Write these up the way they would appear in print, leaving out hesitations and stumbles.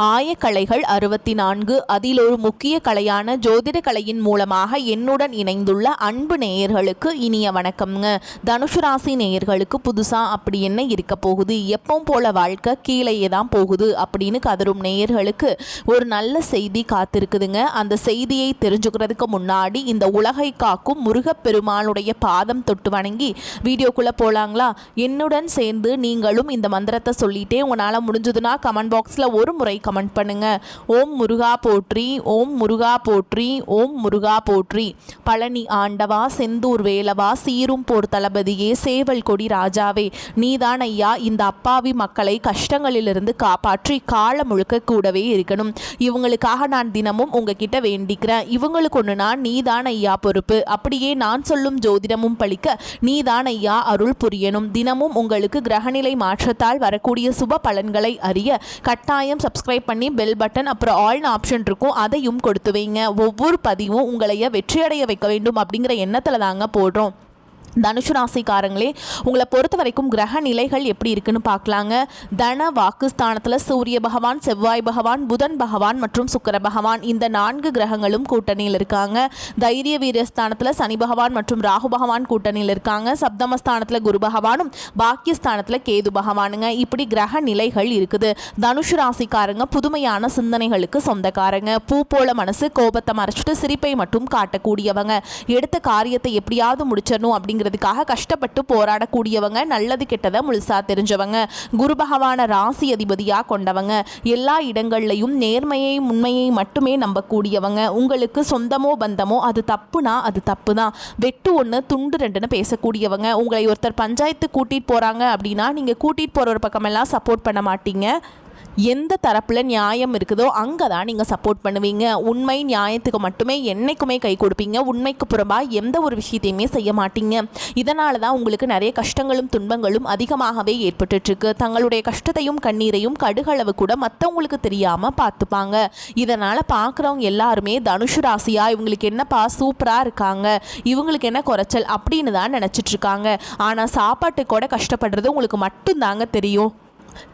ஆயக்கலைகள் 64 அதில் ஒரு முக்கிய கலையான ஜோதிட கலையின் மூலமாக என்னுடன் இணைந்துள்ள அன்பு நேயர்களுக்கு இனிய வணக்கம்ங்க. தனுசு ராசி நேயர்களுக்கு புதுசாக அப்படி என்ன இருக்க போகுது, எப்பவும் போல வாழ்க்கை கீழேயே தான் போகுது அப்படின்னு கதரும் நேயர்களுக்கு ஒரு நல்ல செய்தி காத்திருக்குதுங்க. அந்த செய்தியை தெரிஞ்சுக்கிறதுக்கு முன்னாடி இந்த உலகை காக்கும் முருகப்பெருமானுடைய பாதம் தொட்டு வணங்கி வீடியோக்குள்ளே போகலாங்களா? என்னுடன் சேர்ந்து நீங்களும் இந்த மந்திரத்தை சொல்லிட்டே உங்களால் முடிஞ்சதுன்னா கமெண்ட் பாக்ஸில் ஒரு முறை கமெண்ட் பண்ணுங்க. ஓம் முருகா போற்றி, ஓம் முருகா போற்றி, ஓம் முருகா போற்றி. பழனி ஆண்டவா, செந்தூர் வேலவா, சீரும் போர் தளபதியே, சேவல் கொடி ராஜாவே, நீதான் ஐயா இந்த அப்பாவி மக்களை கஷ்டங்களிலிருந்து காப்பாற்றி கால முழுக்க கூடவே இருக்கணும். இவங்களுக்காக நான் தினமும் உங்ககிட்ட வேண்டிக்கிறேன். இவங்களுக்கு ஒன்றுனா நீதான் ஐயா பொறுப்பு. அப்படியே நான் சொல்லும் ஜோதிடமும் பழிக்க நீதான் ஐயா அருள் புரியணும். தினமும் உங்களுக்கு கிரகநிலை மாற்றத்தால் வரக்கூடிய சுப பலன்களை அறிய கட்டாயம் சப்ஸ்கிரைப் பண்ணி பெல் பட்டன் அப்புறம் ஆல் ஆப்ஷன் இருக்கும், அதையும் கொடுத்து வைங்க. ஒவ்வொரு பதிவும் உங்களைய வெற்றியடைய வைக்க வேண்டும் அப்படிங்கிற எண்ணத்தில் தாங்க போடுறோம். தனுசு ராசிக்காரங்களே, உங்களை பொறுத்த வரைக்கும் கிரக நிலைகள் எப்படி இருக்குன்னு பார்க்கலாங்க. தன வாக்குஸ்தானத்தில் சூரிய பகவான், செவ்வாய் பகவான், புதன் பகவான் மற்றும் சுக்கிர பகவான் இந்த 4 கிரகங்களும் கூட்டணியில் இருக்காங்க. தைரிய வீரியஸ்தானத்தில் சனி பகவான் மற்றும் ராகு பகவான் கூட்டணியில் இருக்காங்க. சப்தமஸ்தானத்தில் குரு பகவானும் பாக்கியஸ்தானத்தில் கேது பகவானுங்க. இப்படி கிரக நிலைகள் இருக்குது. தனுசு ராசிக்காரங்க புதுமையான சிந்தனைகளுக்கு சொந்தக்காரங்க. பூ போல மனசு, கோபத்தை மறைச்சிட்டு சிரிப்பை மட்டும் காட்டக்கூடியவங்க. எடுத்த காரியத்தை எப்படியாவது முடிச்சிடணும் அப்படிங்கிற கஷ்டப்பட்டு போராடக்கூடியவங்க. நல்லது கெட்டதை முழுசா தெரிஞ்சவங்க. குரு பகவான ராசி அதிபதியா கொண்டவங்க. எல்லா இடங்கள்லையும் நேர்மையை உண்மையை மட்டுமே நம்பக்கூடியவங்க. உங்களுக்கு சொந்தமோ பந்தமோ அது தப்புனா அது தப்பு தான். வெட்டு ஒன்று துண்டு ரெண்டுன்னு பேசக்கூடியவங்க. உங்களை ஒருத்தர் பஞ்சாயத்து கூட்டிட்டு போறாங்க அப்படின்னா நீங்க கூட்டிட்டு போற ஒரு பக்கமெல்லாம் சப்போர்ட் பண்ண மாட்டீங்க. எந்த தரப்பில் நியாயம் இருக்குதோ அங்கே தான் நீங்கள் சப்போர்ட் பண்ணுவீங்க. உண்மை நியாயத்துக்கு மட்டுமே என்றைக்குமே கை கொடுப்பீங்க. உண்மைக்கு புறம்பாக எந்த ஒரு விஷயத்தையுமே செய்ய மாட்டீங்க. இதனால தான் உங்களுக்கு நிறைய கஷ்டங்களும் துன்பங்களும் அதிகமாகவே ஏற்பட்டுருக்கு. தங்களுடைய கஷ்டத்தையும் கண்ணீரையும் கடுகளவு கூட மற்றவங்களுக்கு தெரியாமல் பார்த்துப்பாங்க. இதனால் பார்க்குறவங்க எல்லாருமே தனுசு ராசியா இவங்களுக்கு என்னப்பா சூப்பராக இருக்காங்க, இவங்களுக்கு என்ன குறைச்சல் அப்படின்னு தான் நினச்சிட்ருக்காங்க. ஆனால் சாப்பாட்டு கூட கஷ்டப்படுறது உங்களுக்கு மட்டும்தாங்க தெரியும்.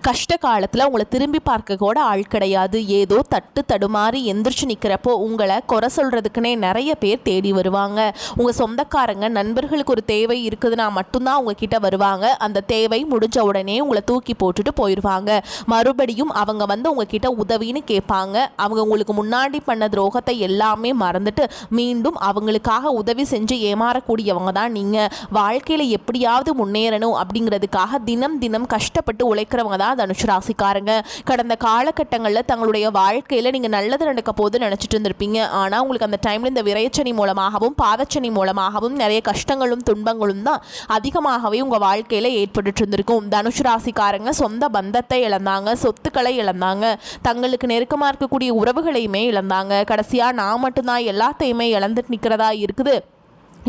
கஷ்ட காலத்தில் உங்களை திரும்பி பார்க்க கூட ஆள் கிடையாது. ஏதோ தட்டு தடுமாறி எந்திரிச்சு நிற்கிறப்போ உங்களை குறை சொல்கிறதுக்குன்னே நிறைய பேர் தேடி வருவாங்க. உங்கள் சொந்தக்காரங்க நண்பர்களுக்கு ஒரு தேவை இருக்குதுன்னா மட்டும்தான் உங்ககிட்ட வருவாங்க. அந்த தேவை முடிஞ்ச உடனே உங்களை தூக்கி போட்டுட்டு போயிடுவாங்க. மறுபடியும் அவங்க வந்து உங்ககிட்ட உதவின்னு கேட்பாங்க. அவங்க உங்களுக்கு முன்னாடி பண்ண துரோகத்தை எல்லாமே மறந்துட்டு மீண்டும் அவங்களுக்காக உதவி செஞ்சு ஏமாறக்கூடியவங்க தான் நீங்கள். வாழ்க்கையில் எப்படியாவது முன்னேறணும் அப்படிங்கிறதுக்காக தினம் தினம் கஷ்டப்பட்டு உழைக்கிறவங்க தான் தனுசு ராசிக்காரங்க. கடந்த காலகட்டங்களில் தங்களுடைய வாழ்க்கையில் நீங்கள் நல்லது நடக்க போது நினச்சிட்டு இருந்திருப்பீங்க. ஆனால் உங்களுக்கு அந்த டைமில் இந்த விரைச்சனி மூலமாகவும் பாதச்சனி மூலமாகவும் நிறைய கஷ்டங்களும் துன்பங்களும் தான் அதிகமாகவே உங்கள் வாழ்க்கையில் ஏற்பட்டு இருந்திருக்கும். தனுசு ராசிக்காரங்க சொந்த பந்தத்தை இழந்தாங்க, சொத்துக்களை இழந்தாங்க, தங்களுக்கு நெருக்கமாக இருக்கக்கூடிய உறவுகளையுமே இழந்தாங்க. கடைசியாக நான் மட்டும்தான் எல்லாத்தையுமே இழந்துட்டு நிற்கிறதா இருக்குது,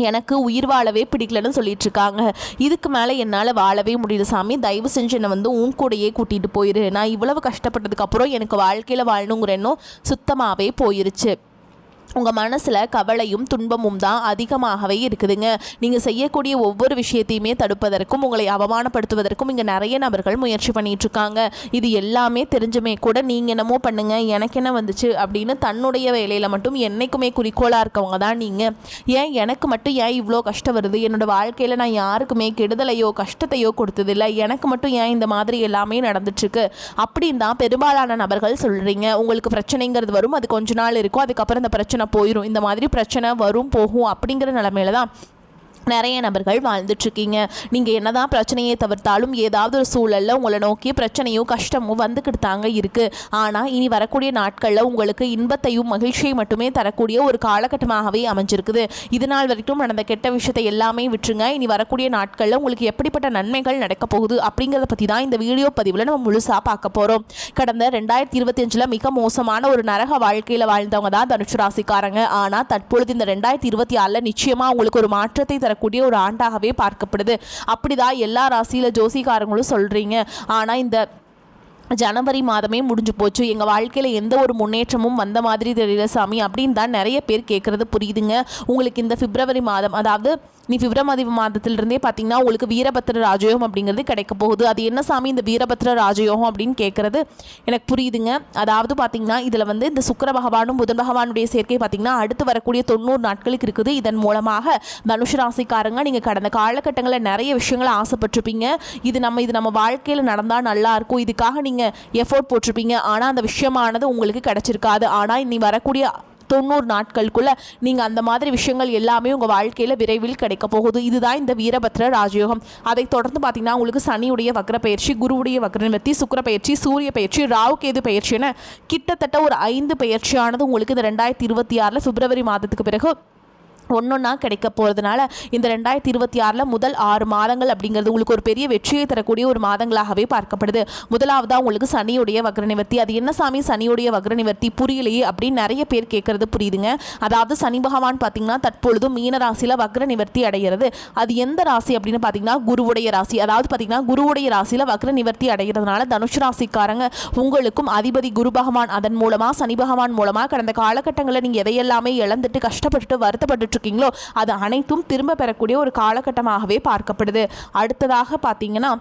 எனக்கு உயிர் வாழவே பிடிக்கலன்னு சொல்லிட்டு இருக்காங்க. இதுக்கு மேலே என்னால் வாழவே முடியல சாமி, தயவு செஞ்சு என்னை வந்து உன் கூடையே கூட்டிகிட்டு போயிரு. நான் இவ்வளவு கஷ்டப்பட்டதுக்கப்புறம் எனக்கு வாழ்க்கையில் வாழணுங்கிற எண்ணம் சுத்தமாகவே போயிருச்சு. உங்கள் மனசில் கவலையும் துன்பமும் தான் அதிகமாகவே இருக்குதுங்க. நீங்கள் செய்யக்கூடிய ஒவ்வொரு விஷயத்தையுமே தடுப்பதற்கும் உங்களை அவமானப்படுத்துவதற்கும் இங்கே நிறைய நபர்கள் முயற்சி பண்ணிகிட்ருக்காங்க. இது எல்லாமே தெரிஞ்சுமே கூட நீங்கள் என்னமோ பண்ணுங்கள், எனக்கு என்ன வந்துச்சு அப்படின்னு தன்னுடைய வேலையில் மட்டும் என்றைக்குமே குறிக்கோளாக இருக்கவங்க தான் நீங்கள். ஏன் எனக்கு மட்டும் ஏன் இவ்வளோ கஷ்டம் வருது, என்னோடய வாழ்க்கையில் நான் யாருக்குமே கெடுதலையோ கஷ்டத்தையோ கொடுத்ததில்லை, எனக்கு மட்டும் ஏன் இந்த மாதிரி எல்லாமே நடந்துட்டுருக்கு அப்படின்னு தான் பெரும்பாலான நபர்கள் சொல்கிறீங்க. உங்களுக்கு பிரச்சனைங்கிறது வரும், அது கொஞ்ச நாள் இருக்கும், அதுக்கப்புறம் இந்த பிரச்சனை போயிடும். இந்த மாதிரி பிரச்சனை வரும் போகும் அப்படிங்கிற நிலைமையில தான் நிறைய நபர்கள் வாழ்ந்துட்டுருக்கீங்க. நீங்கள் என்னதான் பிரச்சனையை தவிர்த்தாலும் ஏதாவது ஒரு சூழலில் உங்களை நோக்கி பிரச்சனையும் கஷ்டமும் வந்துக்கிட்டு தாங்க இருக்குது. ஆனால் இனி வரக்கூடிய நாட்களில் உங்களுக்கு இன்பத்தையும் மகிழ்ச்சியை மட்டுமே தரக்கூடிய ஒரு காலகட்டமாகவே அமைஞ்சிருக்குது. இது நாள் வரைக்கும் நடந்த கெட்ட விஷயத்தை எல்லாமே விட்டுருங்க. இனி வரக்கூடிய நாட்களில் உங்களுக்கு எப்படிப்பட்ட நன்மைகள் நடக்க போகுது அப்படிங்கிறத பற்றி தான் இந்த வீடியோ பதிவில் நம்ம முழுசாக பார்க்க போகிறோம். கடந்த 2025 மிக மோசமான ஒரு நரக வாழ்க்கையில் வாழ்ந்தவங்க தான் தனுசு ராசிக்காரங்க. ஆனால் தற்பொழுது இந்த 2024 நிச்சயமாக உங்களுக்கு ஒரு மாற்றத்தை கூடிய ஒரு ஆண்டாகவே பார்க்கப்படுது. அப்படிதான் எல்லா ராசியில ஜோசிகாரங்களும் சொல்றீங்க. ஆனா இந்த ஜனவரி மாதமே முடிஞ்சு போச்சு, எங்கள் வாழ்க்கையில் எந்த ஒரு முன்னேற்றமும் வந்த மாதிரி தெரியல சாமி அப்படின்னு தான் நிறைய பேர் கேட்குறது புரியுதுங்க. உங்களுக்கு இந்த பிப்ரவரி மாதம், அதாவது நீ பிப்ரவரி மாதத்திலிருந்தே பார்த்தீங்கன்னா உங்களுக்கு வீரபத்திர ராஜயோகம் அப்படிங்கிறது கிடைக்க போகுது. அது என்ன சாமி இந்த வீரபத்திர ராஜயோகம் அப்படின்னு கேட்குறது எனக்கு புரியுதுங்க. அதாவது பார்த்தீங்கன்னா இதில் வந்து இந்த சுக்கிர பகவானும் புதன் பகவானுடைய சேர்க்கை பார்த்தீங்கன்னா அடுத்து வரக்கூடிய 90 நாட்களுக்கு இருக்குது. இதன் மூலமாக தனுஷ் ராசிக்காரங்க நீங்கள் கடந்த காலகட்டங்களில் நிறைய விஷயங்களை ஆசைப்பட்டிருப்பீங்க. இது நம்ம வாழ்க்கையில் நடந்தால் நல்லா இருக்கும், இதுக்காக நீங்கள் எஃபோர்ட் போட்டிருப்பீங்க. ஆனால் அந்த விஷயமானது உங்களுக்கு கிடைச்சிருக்காது. ஆனால் இனி வரக்கூடிய 90 நாட்களுக்குள்ள நீங்கள் அந்த மாதிரி விஷயங்கள் எல்லாமே உங்கள் வாழ்க்கையில் விரைவில் கிடைக்க போகுது. இதுதான் இந்த வீரபத்ர ராஜயோகம். அதை தொடர்ந்து பார்த்தீங்கன்னா உங்களுக்கு சனியுடைய வக்ர பயிற்சி, குருவுடைய வக்ர நிவர்த்தி, சுக்கிர பயிற்சி, சூரிய பயிற்சி, ராகு கேது பயிற்சி என கிட்டத்தட்ட ஒரு 5 பயிற்சியானது உங்களுக்கு இந்த 2026 பிப்ரவரி மாதத்துக்கு பிறகு ஒன்றொன்னா கிடைக்க போகிறதுனால இந்த 2026 முதல் 6 மாதங்கள் அப்படிங்கிறது உங்களுக்கு ஒரு பெரிய வெற்றியை தரக்கூடிய ஒரு மாதங்களாகவே பார்க்கப்படுது. முதலாவதாக உங்களுக்கு சனியுடைய வக்ர நிவர்த்தி. அது என்ன சாமி சனியுடைய வக்ர நிவர்த்தி புரியலையே அப்படின்னு நிறைய பேர் கேட்கறது புரியுதுங்க. அதாவது சனி பகவான் பார்த்தீங்கன்னா தற்பொழுது மீன ராசியில் வக்ர நிவர்த்தி அடைகிறது. அது எந்த ராசி அப்படின்னு பார்த்தீங்கன்னா குருவுடைய ராசி. அதாவது பார்த்தீங்கன்னா குருவுடைய ராசியில் வக்ர நிவர்த்தி அடைகிறதுனால தனுஷ் ராசிக்காரங்க உங்களுக்கும் அதிபதி குரு பகவான், அதன் மூலமாக சனி பகவான் மூலமாக கடந்த காலகட்டங்களில் நீங்கள் எதையெல்லாமே இழந்துட்டு கஷ்டப்பட்டு வருத்தப்பட்டு அது அனைத்தும் திரும்ப பெறக்கூடிய ஒரு காலகட்டமாகவே பார்க்கப்படுது. அடுத்ததாக பார்த்தீங்கன்னா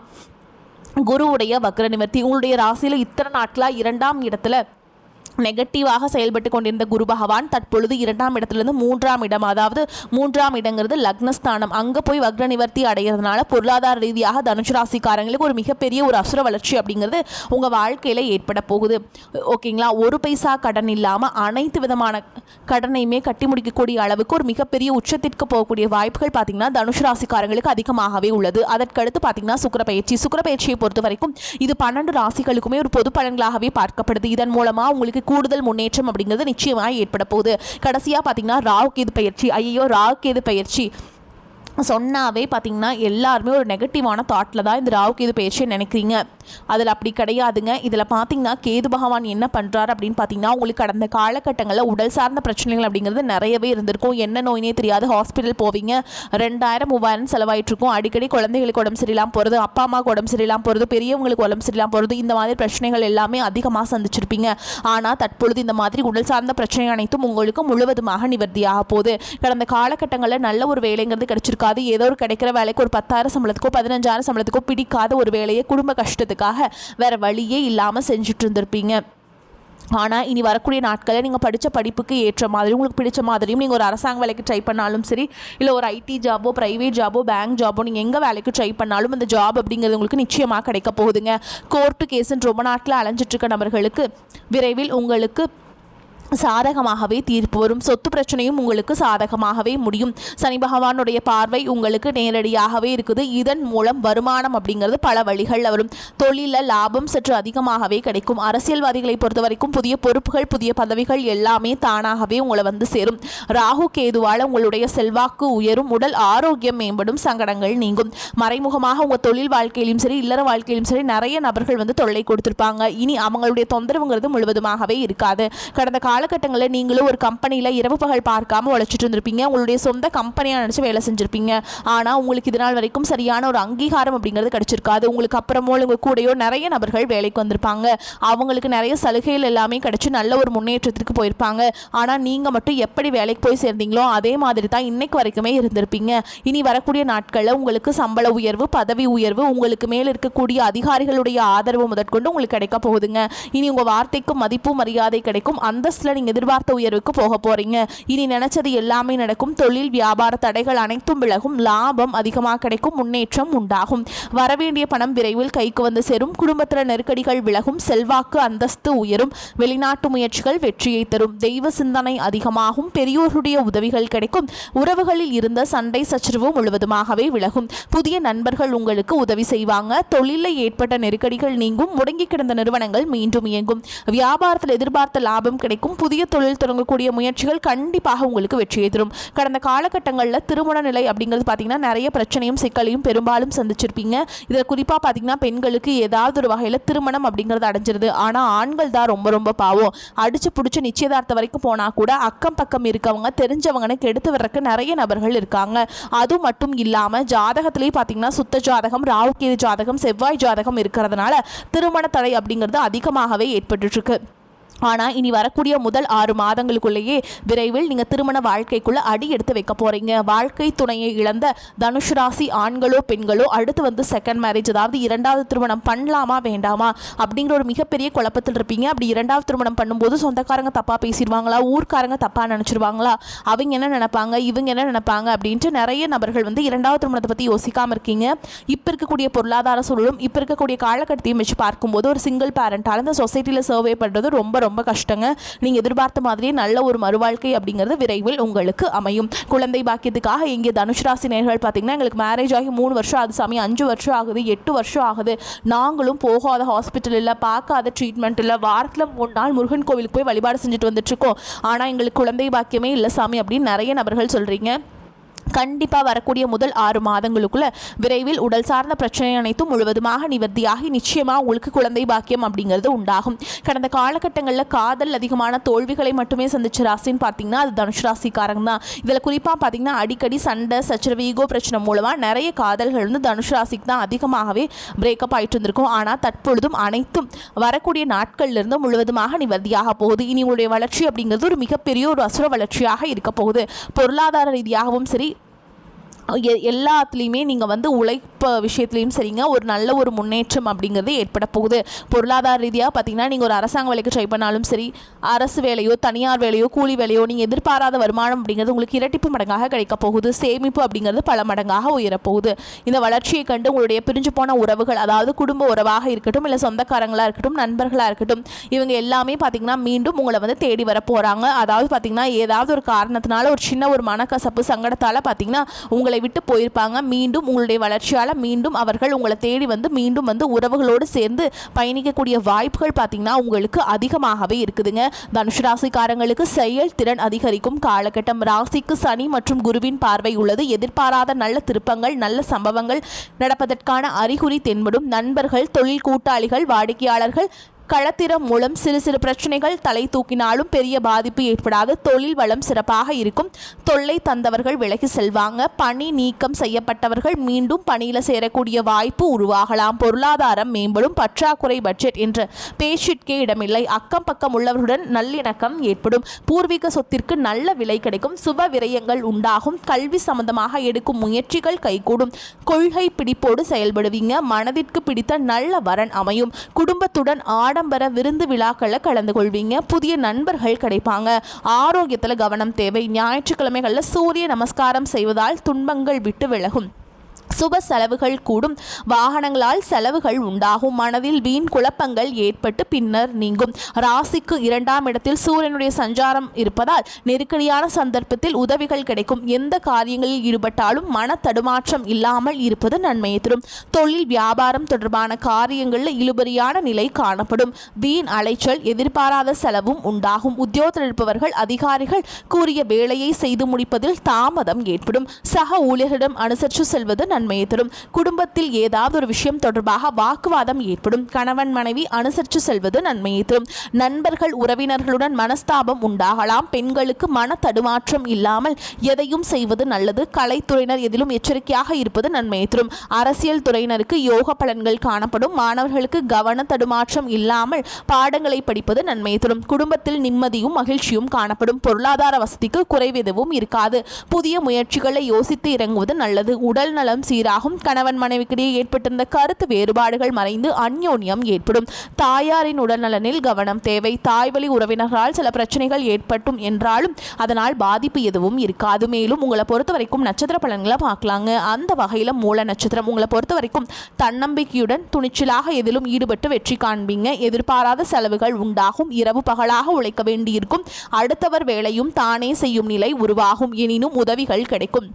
குருவுடைய வக்ர நிவர்த்தி. உங்களுடைய ராசியில் இத்தனை நாட்களாக 2ஆம் இடத்துல நெகட்டிவாக செயல்பட்டு கொண்டிருந்த குரு பகவான் தற்பொழுது 2ஆம் இடத்துலேருந்து 3ஆம் இடம், அதாவது 3ஆம் இடங்கிறது லக்னஸ்தானம், அங்கே போய் வக்ர நிவர்த்தி அடைகிறதுனால பொருளாதார ரீதியாக தனுஷ் ராசிக்காரங்களுக்கு ஒரு மிகப்பெரிய ஒரு அசுர வளர்ச்சி அப்படிங்கிறது உங்கள் வாழ்க்கையில் ஏற்பட போகுது. ஓகேங்களா? ஒரு பைசா கடன் இல்லாமல் அனைத்து விதமான கடனையுமே கட்டி முடிக்கக்கூடிய அளவுக்கு ஒரு மிகப்பெரிய உச்சத்திற்கு போகக்கூடிய வாய்ப்புகள் பார்த்தீங்கன்னா தனுஷ் ராசிக்காரங்களுக்கு அதிகமாகவே உள்ளது. அதற்கடுத்து பார்த்தீங்கன்னா சுக்கிர பயிற்சியை பொறுத்த வரைக்கும் இது 12 ராசிகளுக்குமே ஒரு பொது பலன்களாகவே பார்க்கப்படுது. இதன் மூலமாக உங்களுக்கு கூடுதல் முன்னேற்றம் அப்படிங்கிறது நிச்சயமாக ஏற்பட போகுது. கடைசியாக பார்த்தீங்கன்னா ராகு கேது பயிற்சி. ராகு கேது பயிற்சி சொன்னாவே பார்த்தீங்கன்னா எல்லாருமே ஒரு நெகட்டிவான தாட்டில் தான் இந்த ராகு கேது பயிற்சியை நினைக்கிறீங்க. அதில் அப்படி கிடையாதுங்க. இதில் பார்த்தீங்கன்னா கேது பகவான் என்ன பண்ணுறாரு அப்படின்னு பார்த்தீங்கன்னா உங்களுக்கு கடந்த காலகட்டங்களில் உடல் சார்ந்த பிரச்சனைகள் அப்படிங்கிறது நிறையவே இருந்திருக்கும். என்ன நோயினே தெரியாது, ஹாஸ்பிட்டல் போவீங்க, 2000 3000 செலவாயிட்டிருக்கும். அடிக்கடி குழந்தைகளுக்கு உடம்பு சரியில்லாமல் போகிறது, அப்பா அம்மாவுக்கு உடம்பு சரியில்லாமல் போகிறது, பெரியவங்களுக்கு உடம்பு சரியில்லாமல் போகிறது, இந்த மாதிரி பிரச்சனைகள் எல்லாமே அதிகமாக சந்திச்சிருப்பீங்க. ஆனால் தற்பொழுது இந்த மாதிரி உடல் சார்ந்த பிரச்சனை அனைத்தும் உங்களுக்கு முழுவதுமாக நிவர்த்தியாக போகுது. கடந்த காலகட்டங்களில் நல்ல ஒரு வேலைங்கிறது கிடைச்சிருக்காது. ஏதோ ஒரு கிடைக்கிற வேலைக்கு ஒரு 10,000 சம்பளத்துக்கோ 15,000 சம்பளத்துக்கோ பிடிக்காத ஒரு வேலையை குடும்ப கஷ்டத்துக்காக வேற வழியே இல்லாமல் செஞ்சுட்டு இருந்திருப்பீங்க. ஆனால் இனி வரக்கூடிய நாட்களில் நீங்கள் படித்த படிப்புக்கு ஏற்ற மாதிரி உங்களுக்கு பிடிச்ச மாதிரியும் நீங்கள் ஒரு அரசாங்க வேலைக்கு ட்ரை பண்ணாலும் சரி, இல்லை ஒரு ஐடி ஜாபோ ப்ரைவேட் ஜாபோ பேங்க் ஜாபோ நீங்கள் எங்கே வேலைக்கு ட்ரை பண்ணாலும் அந்த ஜாப் அப்படிங்கிறது உங்களுக்கு நிச்சயமாக கிடைக்க போகுதுங்க. கோர்ட்டு கேஸுன்னு ரொம்ப நாட்களில் அலைஞ்சிட்ருக்க நபர்களுக்கு விரைவில் உங்களுக்கு சாதகமாகவே தீர்ப்பு வரும். சொத்து பிரச்சனையும் உங்களுக்கு சாதகமாகவே முடியும். சனி பகவானுடைய பார்வை உங்களுக்கு நேரடியாகவே இருக்குது. இதன் மூலம் வருமானம் அப்படிங்கிறது பல வழிகளில் வரும். தொழிலில் லாபம் சற்று அதிகமாகவே கிடைக்கும். அரசியல்வாதிகளை பொறுத்த வரைக்கும் புதிய பொறுப்புகள் புதிய பதவிகள் எல்லாமே தானாகவே உங்களை வந்து சேரும். ராகு கேதுவால் உங்களுடைய செல்வாக்கு உயரும், உடல் ஆரோக்கியம் மேம்படும், சங்கடங்கள் நீங்கும். மறைமுகமாக உங்கள் தொழில் வாழ்க்கையிலும் சரி இல்லற வாழ்க்கையிலும் சரி நிறைய நபர்கள் வந்து தொல்லை கொடுத்துருப்பாங்க. இனி அவங்களுடைய தொந்தரவுங்கிறது முழுவதுமாகவே இருக்காது. கடந்த காலகட்டங்களில் நீங்களும் ஒரு கம்பெனியில் இரவு பகல் பார்க்காம உழைச்சிட்டு இருந்திருப்பீங்க. உங்களுடைய சொந்த கம்பெனியாக நினச்சி வேலை செஞ்சுருப்பீங்க. ஆனால் உங்களுக்கு இதனால் வரைக்கும் சரியான ஒரு அங்கீகாரம் அப்படிங்கிறது கிடைச்சிருக்காது. உங்களுக்கு அப்புறமோ உங்கள் கூடயோ நிறைய நபர்கள் வேலைக்கு வந்திருப்பாங்க. அவங்களுக்கு நிறைய சலுகைகள் எல்லாமே கிடைச்சி நல்ல ஒரு முன்னேற்றத்திற்கு போயிருப்பாங்க. ஆனால் நீங்கள் மட்டும் எப்படி வேலைக்கு போய் சேர்ந்தீங்களோ அதே மாதிரி தான் இன்னைக்கு வரைக்குமே இருந்திருப்பீங்க. இனி வரக்கூடிய நாட்களில் உங்களுக்கு சம்பள உயர்வு பதவி உயர்வு உங்களுக்கு மேல் இருக்கக்கூடிய அதிகாரிகளுடைய ஆதரவு முதற்கொண்டு உங்களுக்கு கிடைக்க போகுதுங்க. இனி உங்கள் வார்த்தைக்கு மதிப்பு மரியாதை கிடைக்கும். அந்தஸ்தில் நீங்கள் எதிர்பார்த்த உயர்வுக்கு போக போறீங்க. இனி நினைச்சது எல்லாமே நடக்கும். தொழில் வியாபார தடைகள் அனைத்தும் விலகும். லாபம் அதிகமாக கிடைக்கும். முன்னேற்றம் உண்டாகும். வரவேண்டிய பணம் விரைவில் கைக்கு வந்து சேரும். குடும்பத்தில் நெருக்கடிகள் விலகும். செல்வாக்கு அந்தஸ்து உயரும். வெளிநாட்டு முயற்சிகள் வெற்றியை தரும். தெய்வ சிந்தனை அதிகமாகும். பெரியோருடைய உதவிகள் கிடைக்கும். உறவுகளில் இருந்த சண்டை சச்சரவு முழுவதுமாகவே விலகும். புதிய நண்பர்கள் உங்களுக்கு உதவி செய்வாங்க. தொழிலில் ஏற்பட்ட நெருக்கடிகள் நீங்கும். முடங்கி கிடந்த நிறுவனங்கள் மீண்டும் இயங்கும். வியாபாரத்தில் எதிர்பார்த்த லாபம் கிடைக்கும். புதிய தொழில் தொடங்கக்கூடிய முயற்சிகள் கண்டிப்பாக உங்களுக்கு வெற்றியை தரும். கடந்த காலகட்டங்களில் திருமண நிலை அப்படிங்கிறது பார்த்தீங்கன்னா நிறைய பிரச்சனையும் சிக்கலையும் பெரும்பாலும் சந்திச்சிருப்பீங்க. இதில் குறிப்பாக பார்த்தீங்கன்னா பெண்களுக்கு ஏதாவது ஒரு வகையில் திருமணம் அப்படிங்கிறது அடைஞ்சிருது. ஆனால் ஆண்கள் தான் ரொம்ப ரொம்ப பாவம். அடிச்சு பிடிச்சி நிச்சயதார்த்தம் வரைக்கும் போனால் கூட அக்கம் பக்கம் இருக்கவங்க தெரிஞ்சவங்கன்னு கெடுத்து வர்றதுக்கு நிறைய நபர்கள் இருக்காங்க. அது மட்டும் இல்லாமல் ஜாதகத்திலேயே பார்த்தீங்கன்னா சுத்த ஜாதகம் ராகு கேது ஜாதகம் செவ்வாய் ஜாதகம் இருக்கிறதுனால திருமண தடை அப்படிங்கிறது அதிகமாகவே ஏற்பட்டுருக்கு. ஆனால் இனி வரக்கூடிய முதல் 6 மாதங்களுக்குள்ளேயே விரைவில் நீங்கள் திருமண வாழ்க்கைக்குள்ளே அடி எடுத்து வைக்க போகிறீங்க. வாழ்க்கை துணையை இழந்த தனுஷ் ராசி ஆண்களோ பெண்களோ அடுத்து செகண்ட் மேரேஜ், அதாவது 2வது திருமணம் பண்ணலாமா வேண்டாமா அப்படிங்கிற ஒரு மிகப்பெரிய குழப்பத்தில் இருப்பீங்க. அப்படி 2வது திருமணம் பண்ணும்போது சொந்தக்காரங்க தப்பாக பேசிடுவாங்களா, ஊர்க்காரங்க தப்பாக நினச்சிருவாங்களா, அவங்க என்ன நினைப்பாங்க, இவங்க என்ன நினைப்பாங்க அப்படின்ட்டு நிறைய நபர்கள் 2வது திருமணத்தை பற்றி யோசிக்காமல் இருக்கீங்க. இப்போ இருக்கக்கூடிய பொருளாதார சூழலும் இப்போ இருக்கக்கூடிய காலகட்டத்தையும் வச்சு பார்க்கும்போது ஒரு சிங்கிள் பேரண்டால் இந்த சொசைட்டியில் சர்வே பண்ணுறது ரொம்ப ரொம்ப கஷ்டங்க. நீங்கள் எதிர்பார்த்த மாதிரியே நல்ல ஒரு மறுவாழ்க்கை அப்படிங்கிறது விரைவில் உங்களுக்கு அமையும். குழந்தை பாக்கியத்துக்காக இங்கே தனுஷ் ராசி நேயர்கள் பார்த்தீங்கன்னா எங்களுக்கு மேரேஜ் ஆகி 3 வருஷம் ஆகுது சாமி, 5 வருஷம் ஆகுது, 8 வருஷம் ஆகுது, நாங்களும் போகாத ஹாஸ்பிட்டல் இல்லை, பார்க்காத ட்ரீட்மெண்ட் இல்லை, வாரத்தில் 3 நாள் முருகன் கோவிலுக்கு போய் வழிபாடு செஞ்சுட்டு வந்துட்டுருக்கோம், ஆனால் எங்களுக்கு குழந்தை பாக்கியமே இல்லை சாமி அப்படின்னு நிறைய நபர்கள் சொல்கிறீங்க. கண்டிப்பாக வரக்கூடிய முதல் 6 மாதங்களுக்குள்ள விரைவில் உடல் சார்ந்த பிரச்சனை அனைத்தும் முழுவதுமாக நிவர்த்தியாகி நிச்சயமாக உங்களுக்கு குழந்தை பாக்கியம் அப்படிங்கிறது உண்டாகும். கடந்த காலகட்டங்களில் காதல் அதிகமான தோல்விகளை மட்டுமே சந்திச்ச ராசின்னு பார்த்தீங்கன்னா அது தனுஷ் ராசிக்காரங்க தான். இதில் குறிப்பாக பார்த்தீங்கன்னா அடிக்கடி சண்டை சச்சரவு ஈகோ பிரச்சனை மூலமாக நிறைய காதல்கள் தனுஷ் ராசிக்கு தான் அதிகமாகவே பிரேக்கப் ஆகிட்டு இருந்திருக்கும். ஆனால் தற்பொழுதும் அனைத்தும் வரக்கூடிய நாட்கள்லேருந்து முழுவதுமாக நிவர்த்தியாக போகுது. இனி உங்களுடைய வளர்ச்சி அப்படிங்கிறது ஒரு மிகப்பெரிய ஒரு அசுர வளர்ச்சியாக இருக்க போகுது. பொருளாதார ரீதியாகவும் சரி, எல்லாத்துலேயுமே நீங்கள் உழைப்பு விஷயத்துலையும் சரிங்க ஒரு நல்ல ஒரு முன்னேற்றம் அப்படிங்கிறது ஏற்பட போகுது. பொருளாதார ரீதியாக பார்த்தீங்கன்னா நீங்கள் ஒரு அரசாங்க வேலைக்கு ட்ரை பண்ணாலும் சரி, அரசு வேலையோ தனியார் வேலையோ கூலி வேலையோ நீங்கள் எதிர்பாராத வருமானம் அப்படிங்கிறது உங்களுக்கு இரட்டிப்பு மடங்காக கிடைக்க போகுது. சேமிப்பு அப்படிங்கிறது பல மடங்காக உயரப்போகுது. இந்த வளர்ச்சியை கண்டு உங்களுடைய பிரிஞ்சு போன உறவுகள், அதாவது குடும்ப உறவாக இருக்கட்டும், இல்லை சொந்தக்காரங்களாக இருக்கட்டும், நண்பர்களாக இருக்கட்டும், இவங்க எல்லாமே பார்த்தீங்கன்னா மீண்டும் உங்களை தேடி வர போகிறாங்க. அதாவது பார்த்தீங்கன்னா ஏதாவது ஒரு காரணத்தினால ஒரு சின்ன ஒரு மனக்கசப்பு சங்கடத்தால் பார்த்தீங்கன்னா உங்களை விட்டு போயிருப்பாங்க. மீண்டும் உங்களுடைய வளர்ச்சியால் மீண்டும் அவர்கள் உங்களை தேடி மீண்டும் உறவுகளோடு சேர்ந்து பயணிக்கக்கூடிய வாய்ப்புகள் பார்த்தீங்கன்னா உங்களுக்கு அதிகமாகவே இருக்குதுங்க. தனுஷ் ராசிக்காரங்களுக்கு செயல் திறன் அதிகரிக்கும் காலகட்டம். ராசிக்கு சனி மற்றும் குருவின் பார்வை உள்ளது. எதிர்பாராத நல்ல திருப்பங்கள், நல்ல சம்பவங்கள் நடப்பதற்கான அறிகுறி தென்படும். நண்பர்கள், தொழில் கூட்டாளிகள், வாடிக்கையாளர்கள் களத்திரம் மூலம் சிறு சிறு பிரச்சனைகள் தலை தூக்கினாலும் பெரிய பாதிப்பு ஏற்படாது. தொழில் வளம் சிறப்பாக இருக்கும். தொல்லை தந்தவர்கள் விலகி செல்வாங்க. பணி நீக்கம் செய்யப்பட்டவர்கள் மீண்டும் பணியில் சேரக்கூடிய வாய்ப்பு உருவாகலாம். பொருளாதாரம் மேம்படும். பற்றாக்குறை பட்ஜெட் என்ற பேச்சிற்கே இடமில்லை. அக்கம் பக்கம் உள்ளவர்களுடன் நல்லிணக்கம் ஏற்படும். பூர்வீக சொத்திற்கு நல்ல விலை கிடைக்கும். சுப விரயங்கள் உண்டாகும். கல்வி சம்பந்தமாக எடுக்கும் முயற்சிகள் கைகூடும். கொள்கை பிடிப்போடு செயல்படுவீங்க. மனதிற்கு பிடித்த நல்ல வரன் அமையும். குடும்பத்துடன் ஆடம்பர விருந்து விழாக்களில் கலந்து கொள்வீங்க. புதிய நண்பர்கள் கிடைப்பாங்க. ஆரோக்கியத்தில் கவனம் தேவை. ஞாயிற்றுக்கிழமைகளில் சூரிய நமஸ்காரம் செய்வதால் துன்பங்கள் விட்டு விலகும். சுப செலவுகள் கூடும். வாகனங்களால் செலவுகள் உண்டாகும். மனதில் வீண் குழப்பங்கள் ஏற்பட்டு பின்னர் நீங்கும். ராசிக்கு 2ஆம் இடத்தில் சூரியனுடைய சஞ்சாரம் இருப்பதால் நெருக்கடியான சந்தர்ப்பத்தில் உதவிகள் கிடைக்கும். எந்த காரியங்களில் ஈடுபட்டாலும் மன தடுமாற்றம் இல்லாமல் இருப்பது நன்மையை தரும். தொழில் வியாபாரம் தொடர்பான காரியங்களில் இழுபறியான நிலை காணப்படும். வீண் அலைச்சல், எதிர்பாராத செலவும் உண்டாகும். உத்தியோகத்தில் இருப்பவர்கள் அதிகாரிகள் கூறிய வேலையை செய்து முடிப்பதில் தாமதம் ஏற்படும். சக ஊழியர்களிடம் அனுசரித்து செல்வது நன்மையை தரும். குடும்பத்தில் ஏதாவது ஒரு விஷயம் தொடர்பாக வாக்குவாதம் ஏற்படும். கணவன் மனைவி அனுசரித்து செல்வது நன்மையை தரும். நண்பர்கள் உறவினர்களுடன் மனஸ்தாபம் உண்டாகலாம். பெண்களுக்கு மன தடுமாற்றம் இல்லாமல் எதையும் செய்வது நல்லது. கலைத்துறையினர் எதிலும் எச்சரிக்கையாக இருப்பது நன்மையை தரும். அரசியல் துறையினருக்கு யோக பலன்கள் காணப்படும். மாணவர்களுக்கு கவன தடுமாற்றம் இல்லாமல் பாடங்களை படிப்பது நன்மையை தரும். குடும்பத்தில் நிம்மதியும் மகிழ்ச்சியும் காணப்படும். பொருளாதார வசதிக்கு குறைவெதுவும் இருக்காது. புதிய முயற்சிகளை யோசித்து இறங்குவது நல்லது. உடல் நலம் சீராகும். கணவன் மனைவிக்கிடையே ஏற்பட்டிருந்த கருத்து வேறுபாடுகள் மறைந்து அந்யோன்யம் ஏற்படும். தாயாரின் உடல்நலனில் கவனம் தேவை. தாய்வழி உறவினர்களால் சில பிரச்சனைகள் ஏற்பட்டும் என்றாலும் அதனால் பாதிப்பு எதுவும் இருக்காது. மேலும் உங்களை பொறுத்த வரைக்கும் நட்சத்திர பலன்களை பார்க்கலாங்க. அந்த வகையில் மூல நட்சத்திரம் உங்களை பொறுத்த வரைக்கும் தன்னம்பிக்கையுடன் துணிச்சலாக எதிலும் ஈடுபட்டு வெற்றி காண்பீங்க. எதிர்பாராத செலவுகள் உண்டாகும். இரவு பகலாக உழைக்க வேண்டியிருக்கும். அடுத்தவர் வேலையும் தானே செய்யும் நிலை உருவாகும். எனினும் உதவிகள் கிடைக்கும்.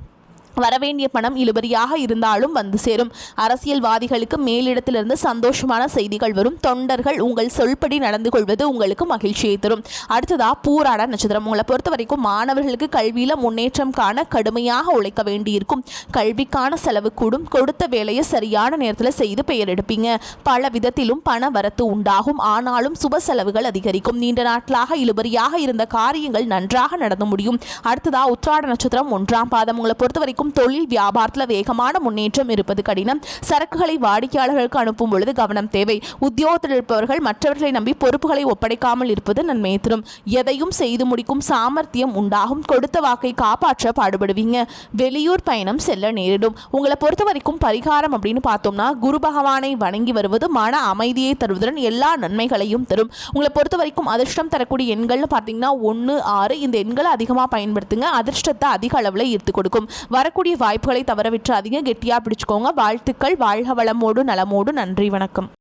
வரவேண்டிய பணம் இழுபறியாக இருந்தாலும் வந்து சேரும். அரசியல்வாதிகளுக்கு மேலிடத்திலிருந்து சந்தோஷமான செய்திகள் வரும். தொண்டர்கள் உங்கள் சொல்படி நடந்து கொள்வது உங்களுக்கு மகிழ்ச்சியை தரும். அடுத்ததா பூராட நட்சத்திரம் உங்களை பொறுத்த வரைக்கும் மாணவர்களுக்கு கல்வியில முன்னேற்றம் காண கடுமையாக உழைக்க வேண்டியிருக்கும். கல்விக்கான செலவு கூடும். கொடுத்த வேலையை சரியான நேரத்தில் செய்து பெயர் எடுப்பீங்க. பல விதத்திலும் பண வரத்து உண்டாகும். ஆனாலும் சுப செலவுகள் அதிகரிக்கும். நீண்ட நாட்களாக இழுபறியாக இருந்த காரியங்கள் நன்றாக நடந்து முடியும். அடுத்ததா உத்திராட நட்சத்திரம் 1ஆம் பாதம் உங்களை பொறுத்த வரைக்கும் இருக்கும். தொழில் வியாபாரத்தில் வேகமான முன்னேற்றம் இருப்பது கடினம். சரக்குகளை வாடிக்கையாளர்களுக்கு அனுப்பும் பொழுது கவனம் தேவை. உத்தியோகத்தில் இருப்பவர்கள் மற்றவர்களை நம்பி பொறுப்புகளை ஒப்படைக்காமல் இருப்பது நன்மையை தரும். எதையும் செய்து முடிக்கும் சாமர்த்தியம் உண்டாகும். கொடுத்த வாக்கை காப்பாற்ற பாடுபடுவீங்க. வெளியூர் பயணம் செல்ல நேரிடும். உங்களை பொறுத்த வரைக்கும் பரிகாரம் அப்படின்னு பார்த்தோம்னா குரு பகவானை வணங்கி வருவது மன அமைதியை தருவதுடன் எல்லா நன்மைகளையும் தரும். உங்களை பொறுத்த வரைக்கும் அதிர்ஷ்டம் தரக்கூடிய எண்கள்னு பார்த்தீங்கன்னா 1, 6 இந்த எண்களை அதிகமாக பயன்படுத்துங்க. அதிர்ஷ்டத்தை அதிக அளவில் ஈர்த்து கொடுக்கும். வரக்கூடிய வாய்ப்புகளை தவற விட்டுறாதீங்க. கெட்டியாக பிடிச்சுக்கோங்க. வாழ்த்துக்கள். வாழ்க வளமோடு நலமோடு. நன்றி, வணக்கம்.